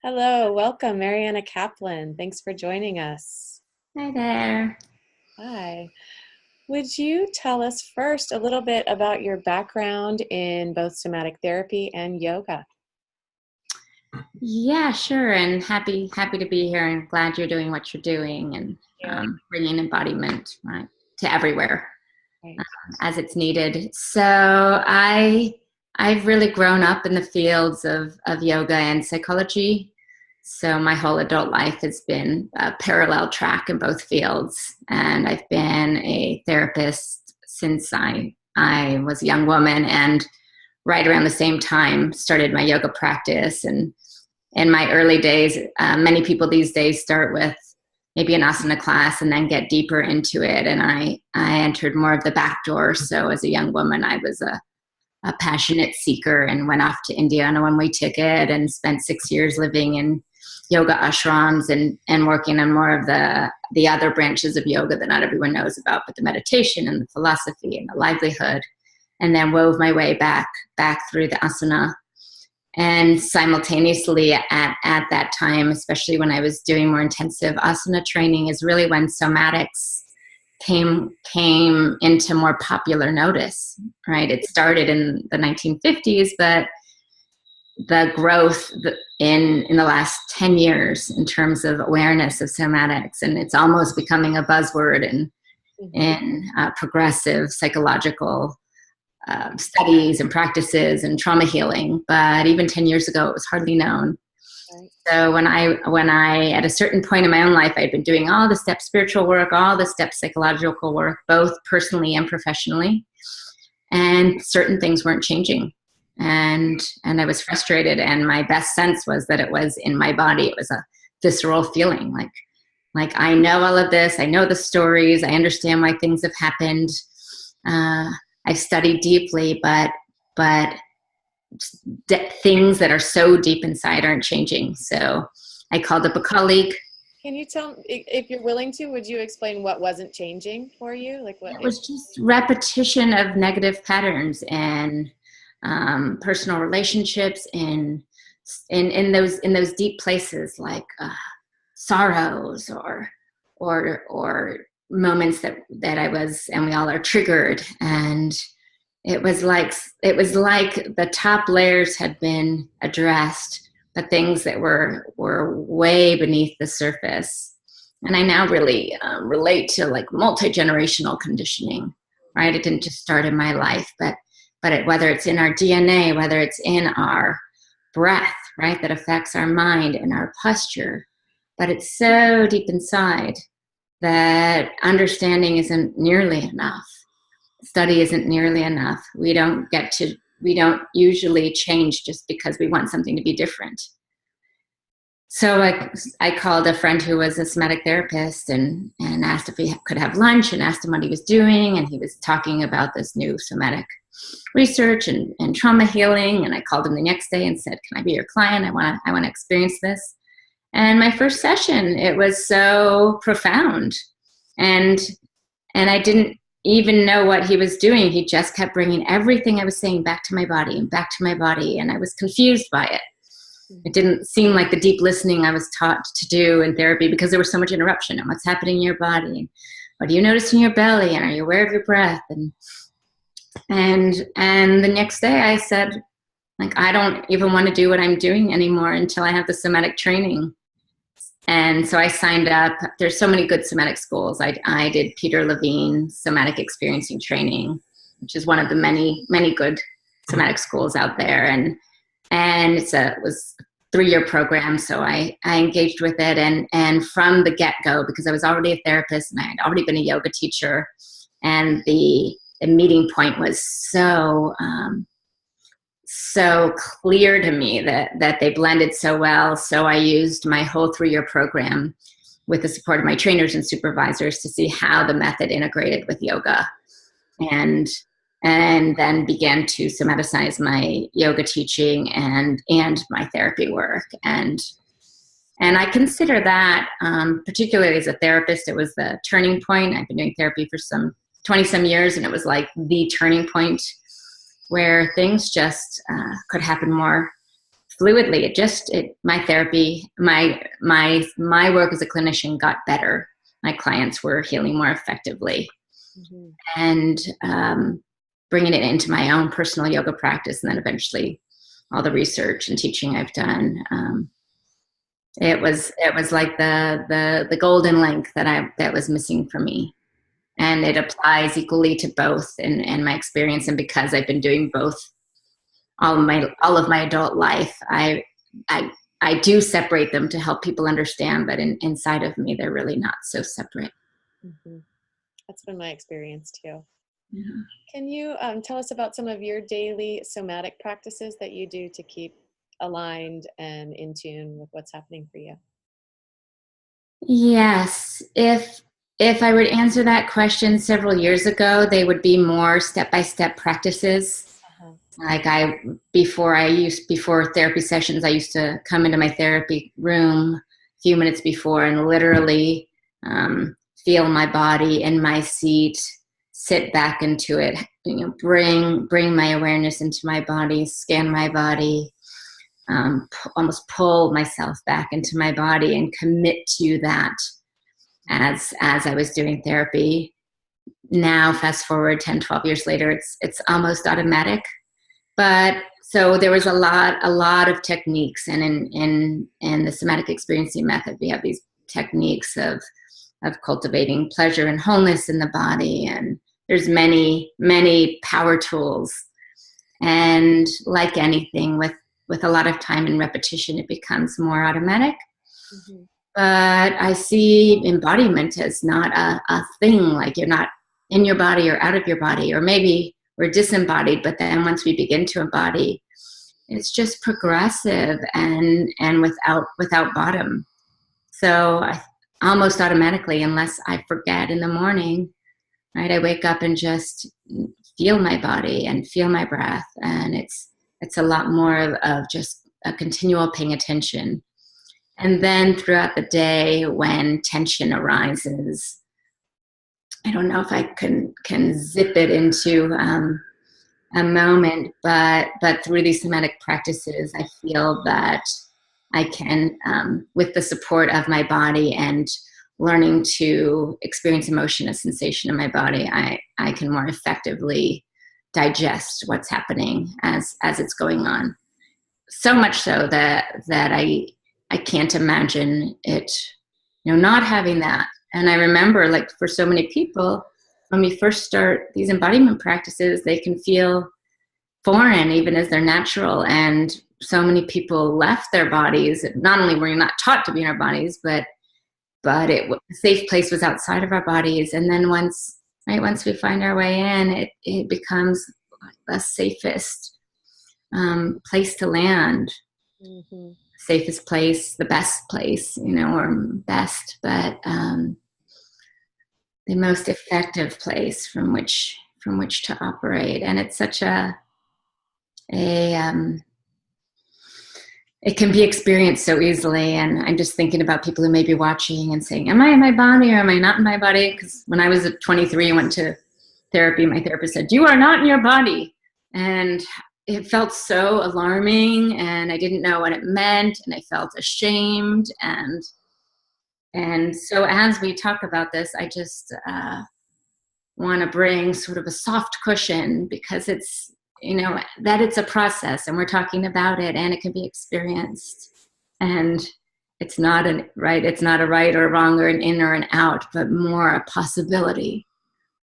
Hello, welcome, Mariana Caplan. Thanks for joining us. Hi there. Hi. Would you tell us first a little bit about your background in both somatic therapy and yoga? Yeah, sure, and happy to be here, and glad you're doing what you're doing, and Yeah, bringing embodiment right to everywhere right. as it's needed. I've really grown up in the fields of yoga and psychology. So my whole adult life has been a parallel track in both fields, and I've been a therapist since I was a young woman, and right around the same time started my yoga practice. And in my early days, many people these days start with maybe an asana class and then get deeper into it. And I entered more of the back door. So as a young woman, I was a passionate seeker and went off to India on a one-way ticket and spent 6 years living in yoga ashrams and working on more of the other branches of yoga that not everyone knows about, but the meditation and the philosophy and the livelihood, and then wove my way back through the asana. And simultaneously at that time, especially when I was doing more intensive asana training, is really when somatics came into more popular notice, right? It started in the 1950s, but the growth in the last 10 years in terms of awareness of somatics, and it's almost becoming a buzzword Mhm. in progressive psychological studies and practices and trauma healing. But even 10 years ago, it was hardly known. Right. So when I at a certain point in my own life, I'd been doing all the step spiritual work, all the step psychological work, both personally and professionally, and certain things weren't changing. And I was frustrated, and my best sense was that it was in my body. It was a visceral feeling, like I know all of this, I know the stories, I understand why things have happened. Uh, I've studied deeply, but things that are so deep inside aren't changing. So I called up a colleague. Can you tell, if you're willing to, would you explain what wasn't changing for you? Like what It it, was just repetition of negative patterns and personal relationships in those deep places, like sorrows or moments that I was, and we all are triggered. And it was like the top layers had been addressed, but things that were way beneath the surface. And I now really relate to like multi-generational conditioning, right? It didn't just start in my life, but whether it's in our DNA, whether it's in our breath, right, that affects our mind and our posture, but it's so deep inside that understanding isn't nearly enough. Study isn't nearly enough. We don't usually change just because we want something to be different. So I called a friend who was a somatic therapist and asked if we could have lunch, and asked him what he was doing. And he was talking about this new somatic research and trauma healing. And I called him the next day and said, "Can I be your client? I want to experience this." And my first session, it was so profound. And and I didn't even know what he was doing. He just kept bringing everything I was saying back to my body and back to my body. And I was confused by it. It didn't seem like the deep listening I was taught to do in therapy, because there was so much interruption and what's happening in your body. And what do you notice in your belly? And are you aware of your breath? And the next day I said, like, I don't even want to do what I'm doing anymore until I have the somatic training. And so I signed up. There's so many good somatic schools. I did Peter Levine somatic experiencing training, which is one of the many good somatic schools out there. And it was a 3-year program. So I engaged with it. And from the get-go, because I was already a therapist and I had already been a yoga teacher, and the meeting point was so clear to me that they blended so well. So I used my whole 3-year program with the support of my trainers and supervisors to see how the method integrated with yoga, and and then began to somaticize my yoga teaching and my therapy work. And I consider that, particularly as a therapist, it was the turning point. I've been doing therapy for some 20 some years, and it was like the turning point where things just could happen more fluidly. My therapy, my work as a clinician got better. My clients were healing more effectively. Mhm. And bringing it into my own personal yoga practice, and then eventually all the research and teaching I've done. It was like the golden link that was missing for me, and it applies equally to both in my experience. And because I've been doing both all of my adult life, I I do separate them to help people understand that inside of me they're really not so separate. Mhm. That's been my experience too. Yeah. Can you tell us about some of your daily somatic practices that you do to keep aligned and in tune with what's happening for you? Yes, if I would answer that question several years ago, they would be more step-by-step practices. Uh-huh. Like before therapy sessions, I used to come into my therapy room a few minutes before and literally feel my body in my seat, sit back into it, bring my awareness into my body, scan my body, almost pull myself back into my body and commit to that as I was doing therapy. Now, fast forward 10, 12 years later, it's almost automatic. But so there was a lot of techniques, and in the somatic experiencing method, we have these techniques of cultivating pleasure and wholeness in the body, and there's many power tools. And like anything, with a lot of time and repetition, it becomes more automatic. Mhm. But I see embodiment as not a thing, like you're not in your body or out of your body, or maybe we're disembodied, but then once we begin to embody, it's just progressive and without bottom. So I almost automatically, unless I forget in the morning, right, I wake up and just feel my body and feel my breath, and it's a lot more of just a continual paying attention. And then throughout the day, when tension arises, I don't know if I can zip it into a moment, but through these somatic practices, I feel that I can, with the support of my body and learning to experience emotion and sensation in my body, I can more effectively digest what's happening as it's going on. So much so that I can't imagine it, not having that. And I remember, like, for so many people, when we first start these embodiment practices, they can feel foreign even as they're natural. And so many people left their bodies. Not only were we not taught to be in our bodies, but a safe place was outside of our bodies. And then once we find our way in, it becomes the safest place to land, Mhm. safest place, the best place, or best, but the most effective place from which to operate. And it's such a it can be experienced so easily. And I'm just thinking about people who may be watching and saying, am I in my body or am I not in my body? Because when I was 23 and went to therapy, my therapist said, you are not in your body. And it felt so alarming, and I didn't know what it meant, and I felt ashamed. And so as we talk about this, I just want to bring sort of a soft cushion, because it's, that it's a process and we're talking about it, and it can be experienced. And it's not a right or wrong or an in or an out, but more a possibility,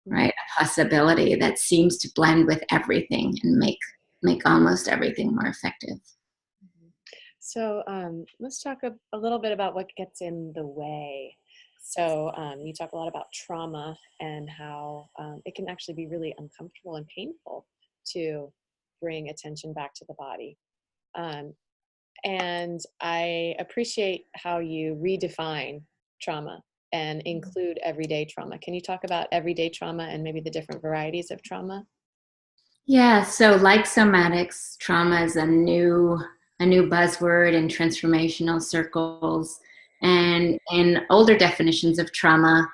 right? A possibility that seems to blend with everything and make almost everything more effective. So let's talk a little bit about what gets in the way. So you talk a lot about trauma and how it can actually be really uncomfortable and painful to bring attention back to the body. Um, and I appreciate how you redefine trauma and include everyday trauma. Can you talk about everyday trauma and maybe the different varieties of trauma? Yeah, so like somatics, trauma is a new buzzword in transformational circles. And in older definitions of trauma,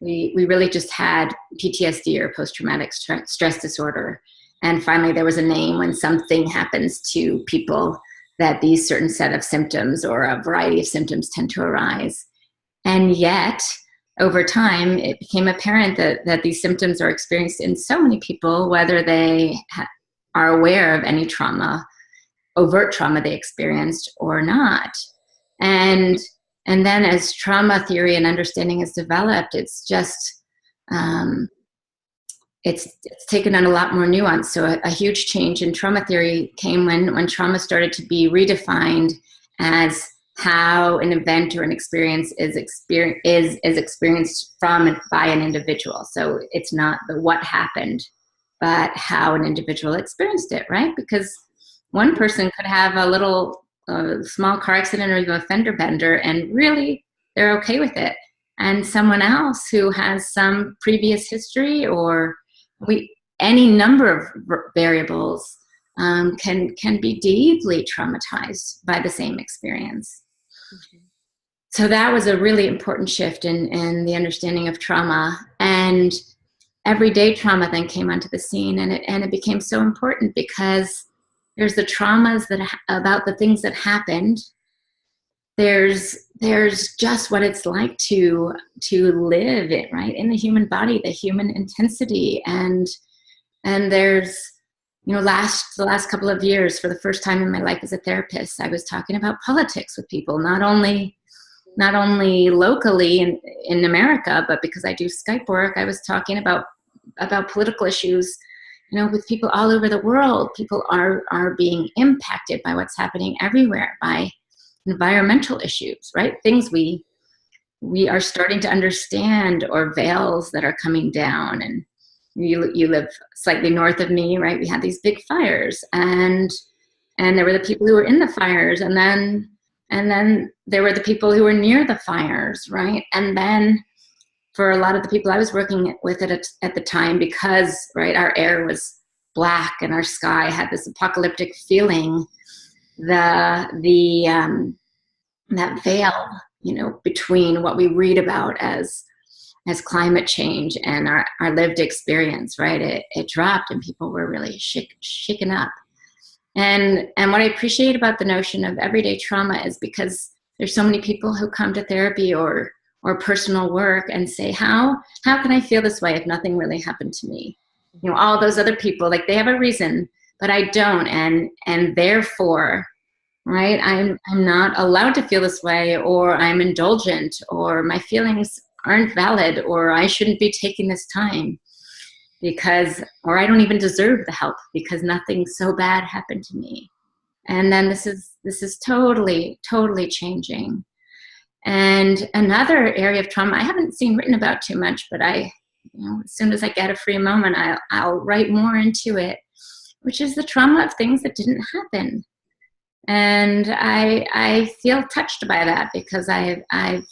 we really just had PTSD, or post-traumatic stress disorder. And finally, there was a name when something happens to people that these certain set of symptoms or a variety of symptoms tend to arise. And yet, over time, it became apparent that these symptoms are experienced in so many people, whether they are aware of any trauma, overt trauma they experienced or not. And then as trauma theory and understanding has developed, it's just, it's taken on a lot more nuance. So a huge change in trauma theory came when trauma started to be redefined as how an event or an experience is experienced from and by an individual. So it's not the what happened, but how an individual experienced it, right? Because one person could have a little small car accident or even a fender bender, and really they're okay with it. And someone else who has some previous history or any number of variables can be deeply traumatized by the same experience. Mm-hmm. So that was a really important shift in the understanding of trauma. And everyday trauma then came onto the scene, and it became so important because there's the traumas about the things that happened. There's just what it's like to live it, right, in the human body, the human intensity, and there's, you know, the last couple of years, for the first time in my life as a therapist, I was talking about politics with people, not only locally in America, but because I do Skype work, I was talking about political issues, you know, with people all over the world. People are being impacted by what's happening everywhere, by environmental issues, right? Things we are starting to understand, or veils that are coming down. And you live slightly north of me, right? We had these big fires, and there were the people who were in the fires, and then there were the people who were near the fires, right? And then for a lot of the people I was working with at the time, because, right, our air was black and our sky had this apocalyptic feeling, that veil, you know, between what we read about as climate change and our lived experience, right? It dropped, and people were really shaken up. And what I appreciate about the notion of everyday trauma is because there's so many people who come to therapy or personal work and say, how can I feel this way if nothing really happened to me? You know, all those other people, like, they have a reason, but I don't, and therefore, right, I'm not allowed to feel this way, or I'm indulgent, or my feelings aren't valid, or I shouldn't be taking this time or I don't even deserve the help because nothing so bad happened to me. And then this is totally changing. And another area of trauma I haven't seen written about too much, but as soon as I get a free moment, I'll write more into it, which is the trauma of things that didn't happen. And I feel touched by that because I've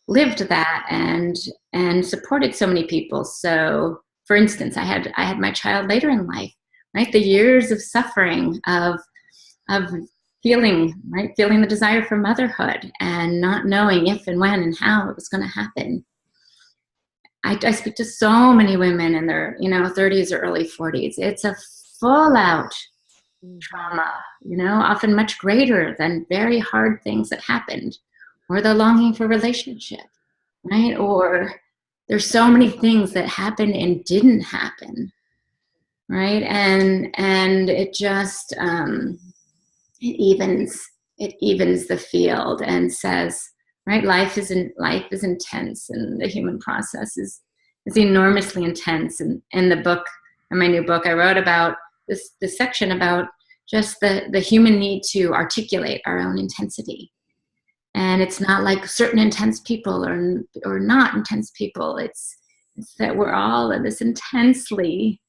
lived that and supported so many people. So, for instance, I had my child later in life, right? The years of suffering of feeling the desire for motherhood and not knowing if and when and how it was going to happen. I speak to so many women in their 30s or early 40s. It's a full out trauma, often much greater than very hard things that happened, or the longing for relationship, right? Or there's so many things that happened and didn't happen, right? And it just it evens the field and says, right, life is intense, and the human process is enormously intense. And in the book, in my new book, I wrote about this section about just the human need to articulate our own intensity. And it's not like certain intense people or not intense people. It's that we're all in this intensely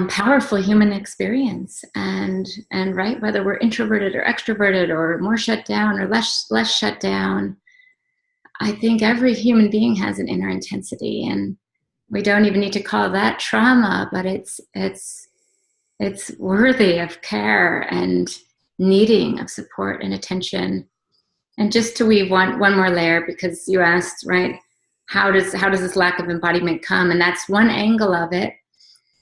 powerful human experience, and right, whether we're introverted or extroverted or more shut down or less shut down, I think every human being has an inner intensity, and we don't even need to call that trauma, but it's worthy of care and needing of support and attention. And just to weave one more layer, because you asked, right, how does this lack of embodiment come? And that's one angle of it.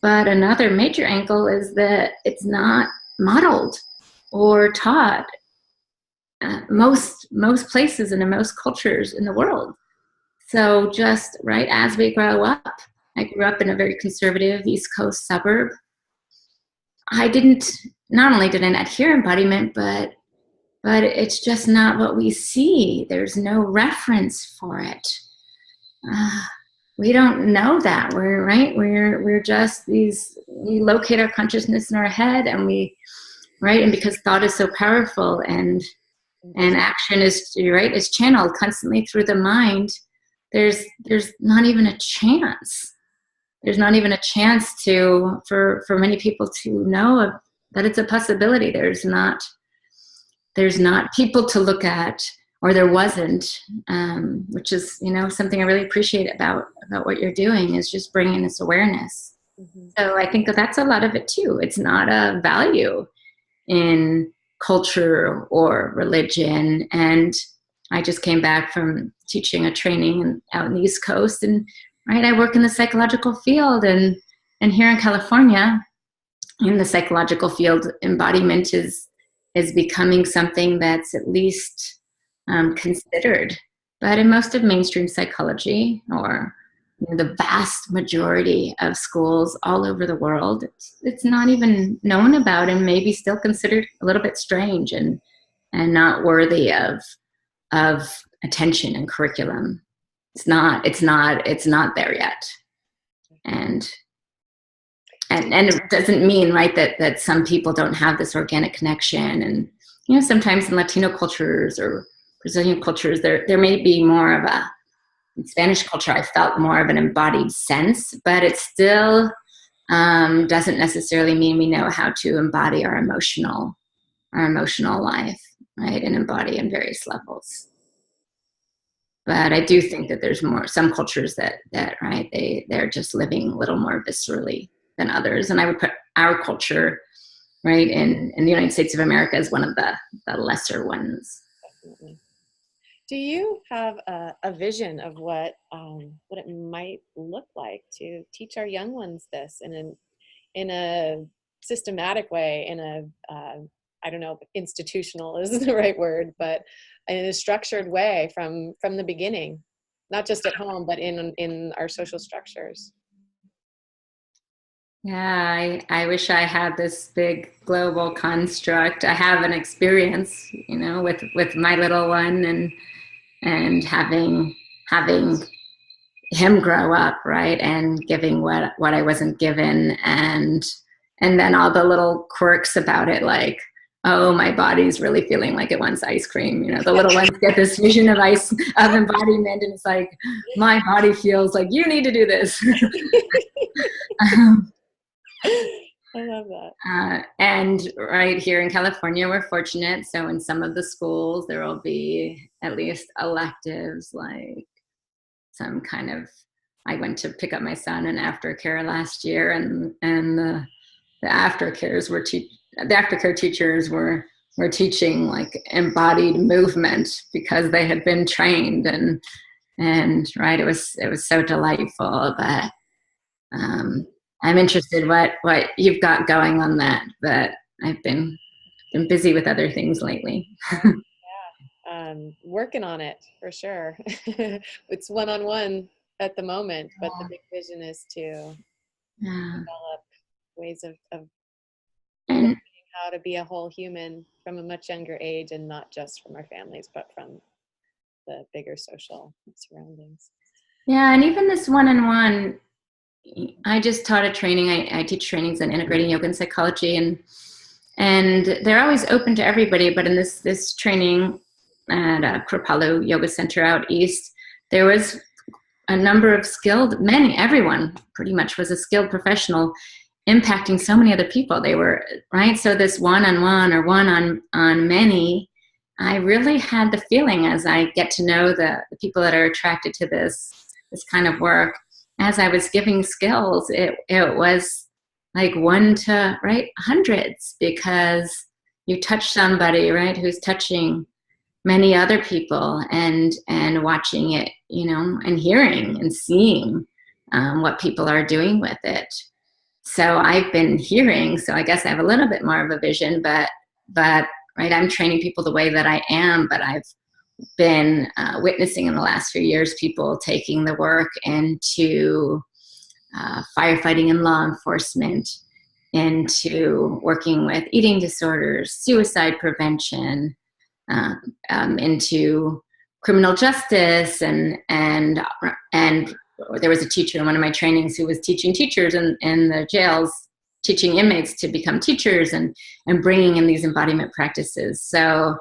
But another major angle is that it's not modeled or taught most places and in most cultures in the world. So just right as we grow up, I grew up in a very conservative East Coast suburb. I didn't, not only did I not hear embodiment, but it's just not what we see. There's no reference for it. Uh, we don't know that. We're right. We're just these. We locate our consciousness in our head, and we right. And because thought is so powerful, and action is right, is channeled constantly through the mind. There's not even a chance. There's not even a chance to for many people to know that it's a possibility. There's not people to look at, or there wasn't, which is something I really appreciate about what you're doing, is just bringing this awareness. Mm-hmm. So I think that's a lot of it too. It's not a value in culture or religion. And I just came back from teaching a training out in the East Coast, and right, I work in the psychological field, and here in California, in the psychological field, embodiment is becoming something that's at least considered. But in most of mainstream psychology, or the vast majority of schools all over the world, it's not even known about, and maybe still considered a little bit strange and not worthy of attention and curriculum. It's not there yet. And it doesn't mean, right, that some people don't have this organic connection. And sometimes in Latino cultures or Brazilian cultures, there may be more of a, in Spanish culture, I felt more of an embodied sense, but it still doesn't necessarily mean we know how to embody our emotional life, right, and embody in various levels. But I do think that there's some cultures that right, they're just living a little more viscerally than others. And I would put our culture, right, in the United States of America as one of the lesser ones. Definitely. Do you have a vision of what it might look like to teach our young ones this in a systematic way, in a I don't know if institutional is the right word, but in a structured way from the beginning, not just at home, but in our social structures? Yeah, I wish I had this big global construct. I have an experience, with my little one, and having him grow up, right, and giving what I wasn't given, and then all the little quirks about it, like, oh, my body's really feeling like it wants ice cream. The little ones get this vision of embodiment, and it's like, my body feels like you need to do this. I love that. And right here in California, we're fortunate. So in some of the schools, there will be at least electives, like some kind of, I went to pick up my son in aftercare last year, and the aftercares the aftercare teachers were teaching like embodied movement because they had been trained, and right, it was so delightful. But I'm interested what you've got going on that, but I've been busy with other things lately. Yeah, working on it for sure. It's one-on-one at the moment, but the big vision is to develop ways of learning how to be a whole human from a much younger age, and not just from our families, but from the bigger social surroundings. Yeah, and even this one-on-one, I just taught a training. I teach trainings on integrating yoga and psychology, and they're always open to everybody. But in this training at Kripalu Yoga Center out east, there was a number of everyone pretty much was a skilled professional, impacting so many other people. They were, right? So this one-on-one or on many, I really had the feeling, as I get to know the people that are attracted to this kind of work, as I was giving skills, it was like 1 to, right, hundreds, because you touch somebody, right, who's touching many other people, and watching it, and hearing and seeing what people are doing with it. so I've been hearing, so I guess I have a little bit more of a vision, but right, I'm training people the way that I am, but I've been witnessing in the last few years people taking the work into firefighting and law enforcement, into working with eating disorders, suicide prevention, into criminal justice, and there was a teacher in one of my trainings who was teaching teachers in the jails, teaching inmates to become teachers, and bringing in these embodiment practices. So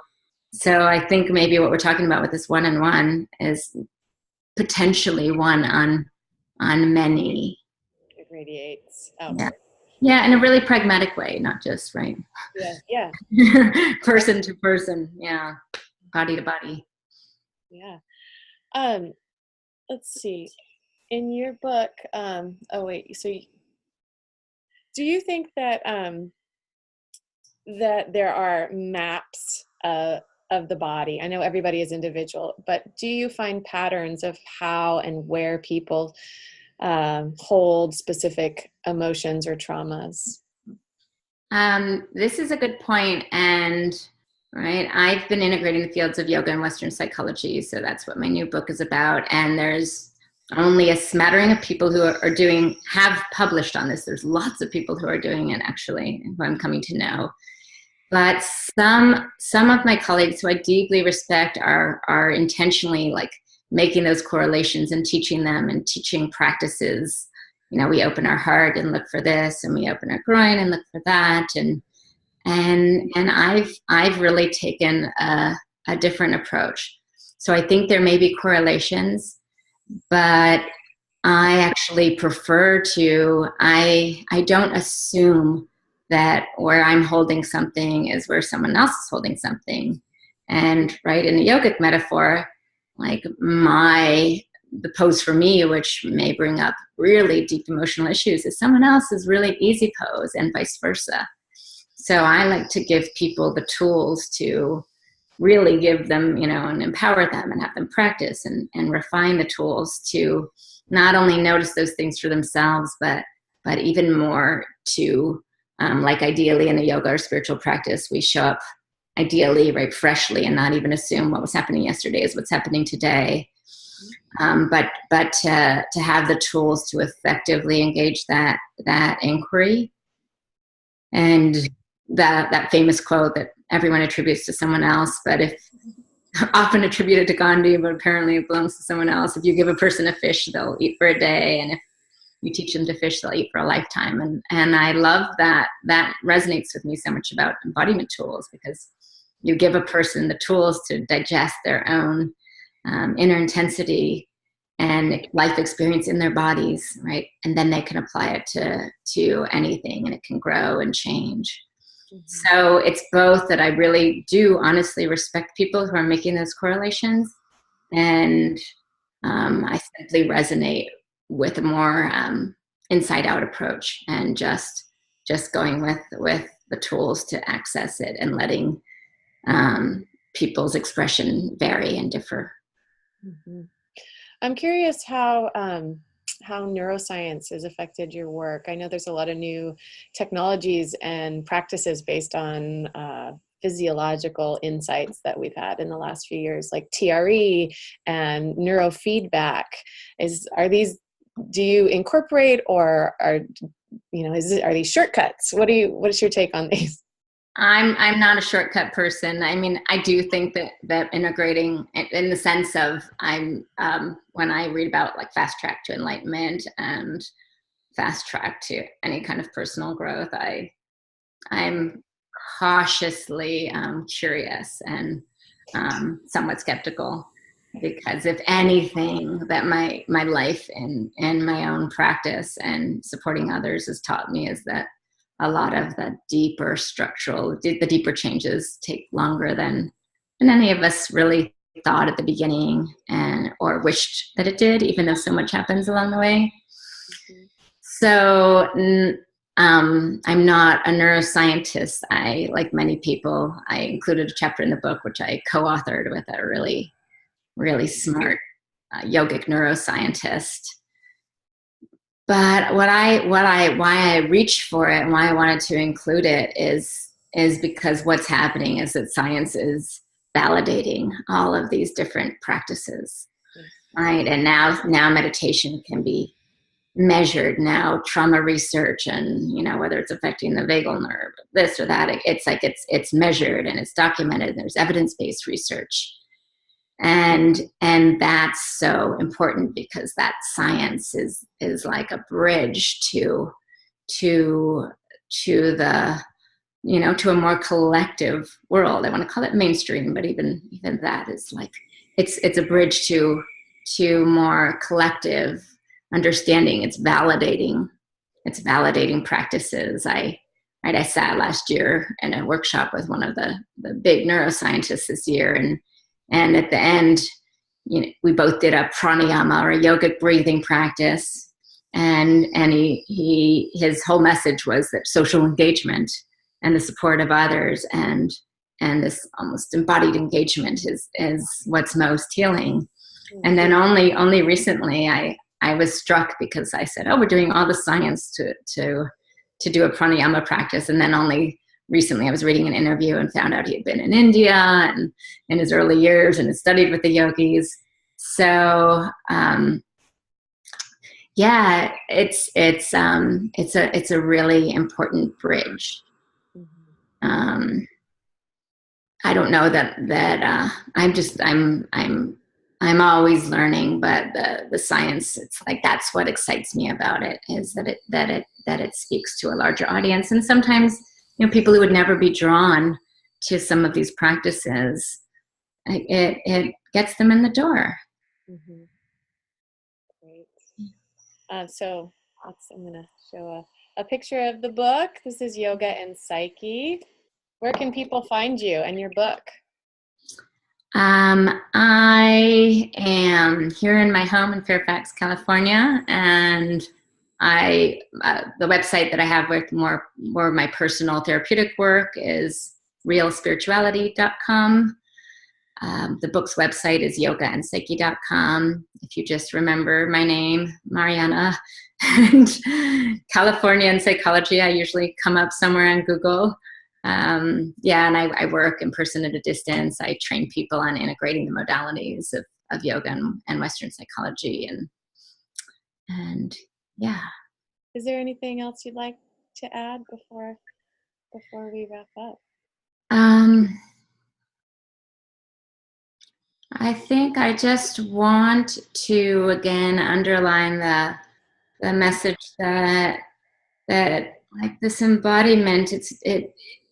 I think maybe what we're talking about with this one-on-one is potentially one on many. It radiates Yeah. outward. Yeah, in a really pragmatic way, not just right Yeah, yeah, person to person. Yeah, body to body. yeah. Um, let's see. In your book, oh wait, do you think that that there are maps of the body? I know everybody is individual, but do you find patterns of how and where people hold specific emotions or traumas? This is a good point, and right, I've been integrating the fields of yoga and Western psychology, so that's what my new book is about. And there's only a smattering of people who have published on this. There's lots of people who are doing it, actually, who I'm coming to know. But some of my colleagues who I deeply respect are intentionally like making those correlations and teaching them and teaching practices. You know, we open our heart and look for this, and we open our groin and look for that, and I've really taken a different approach. So I think there may be correlations, but I actually prefer to, I don't assume that where I'm holding something is where someone else is holding something. And right, in the yogic metaphor, like the pose for me, which may bring up really deep emotional issues, is someone else's really easy pose, and vice versa. So I like to give people the tools to really give them, and empower them and have them practice and refine the tools to not only notice those things for themselves, but even more to, like ideally in a yoga or spiritual practice, we show up ideally right freshly and not even assume what was happening yesterday is what's happening today. But to have the tools to effectively engage that inquiry. And that famous quote that everyone attributes to someone else, but if often attributed to Gandhi, but apparently it belongs to someone else. If you give a person a fish, they'll eat for a day, and if you teach them to fish, they'll eat for a lifetime. And I love that. That resonates with me so much about embodiment tools, because you give a person the tools to digest their own inner intensity and life experience in their bodies, right? And then they can apply it to anything, and it can grow and change. Mm-hmm. So it's both that I really do honestly respect people who are making those correlations, and I simply resonate with a more inside-out approach, and just going with the tools to access it, and letting people's expression vary and differ. Mm-hmm. I'm curious how neuroscience has affected your work. I know there's a lot of new technologies and practices based on physiological insights that we've had in the last few years, like TRE and neurofeedback. Do you incorporate, or are these shortcuts? What is your take on these? I'm not a shortcut person. I mean, I do think that integrating in the sense of when I read about like fast track to enlightenment and fast track to any kind of personal growth, I'm cautiously curious and somewhat skeptical, because if anything that my life and my own practice and supporting others has taught me is that a lot of the deeper changes take longer than any of us really thought at the beginning, or wished that it did, even though so much happens along the way. Mm-hmm. So I'm not a neuroscientist. Like many people, I included a chapter in the book which I co-authored with a really, really smart yogic neuroscientist. but why I reached for it and why I wanted to include it is because what's happening is that science is validating all of these different practices, right? And now meditation can be measured. Now trauma research, and whether it's affecting the vagal nerve, this or that, it's like it's measured and it's documented. And there's evidence-based research, and that's so important because that science is like a bridge to the to a more collective world. I want to call it mainstream, but even that is like it's a bridge to more collective understanding. It's validating practices. I sat last year in a workshop with one of the big neuroscientists this year, and at the end, we both did a pranayama or a yogic breathing practice, and his whole message was that social engagement and the support of others and this almost embodied engagement is what's most healing. And then only recently I was struck because I said, oh, we're doing all the science to do a pranayama practice. And then only recently I was reading an interview and found out he had been in India and in his early years and had studied with the yogis. So yeah, it's a really important bridge. I don't know that I'm always learning, but the science, it's like that's what excites me about it, is that it speaks to a larger audience. And sometimes people who would never be drawn to some of these practices, it gets them in the door. Mm-hmm. Great. So I'm going to show a picture of the book. This is Yoga and Psyche. Where can people find you and your book? I am here in my home in Fairfax, California, and the website that I have with more of my personal therapeutic work is realspirituality.com. The book's website is yogaandpsyche.com. If you just remember my name, Mariana, and California and psychology, I usually come up somewhere on Google. And I work in person at a distance. I train people on integrating the modalities of yoga and Western psychology. And yeah. Is there anything else you'd like to add before we wrap up? I think I just want to again underline the message that like this embodiment,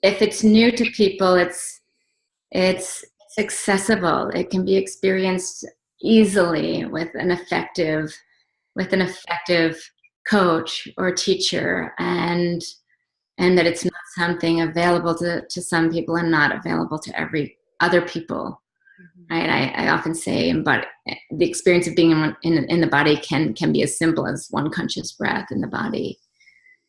if it's new to people, it's accessible. It can be experienced easily with an effective coach or teacher, and that it's not something available to some people and not available to every other people. Right? I often say, but the experience of being in the body can be as simple as one conscious breath in the body.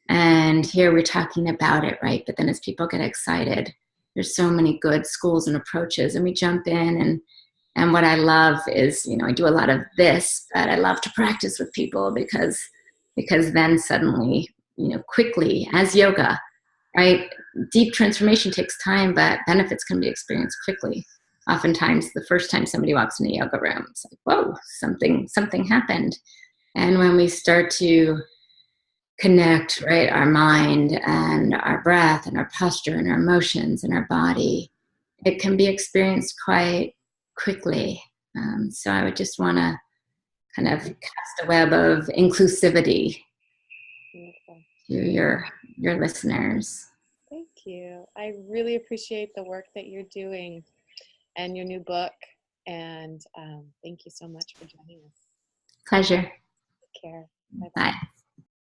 And here we're talking about it, right? But then as people get excited, there's so many good schools and approaches, and we jump in. And what I love is, I do a lot of this, but I love to practice with people because then suddenly, quickly, as yoga, right? Deep transformation takes time, but benefits can be experienced quickly. Oftentimes, the first time somebody walks in a yoga room, it's like, whoa, something happened. And when we start to connect, right, our mind and our breath and our posture and our emotions and our body, it can be experienced quite quickly. So I would just want to kind of cast a web of inclusivity to your listeners. Thank you. I really appreciate the work that you're doing and your new book. And thank you so much for joining us. Pleasure. Take care. Bye.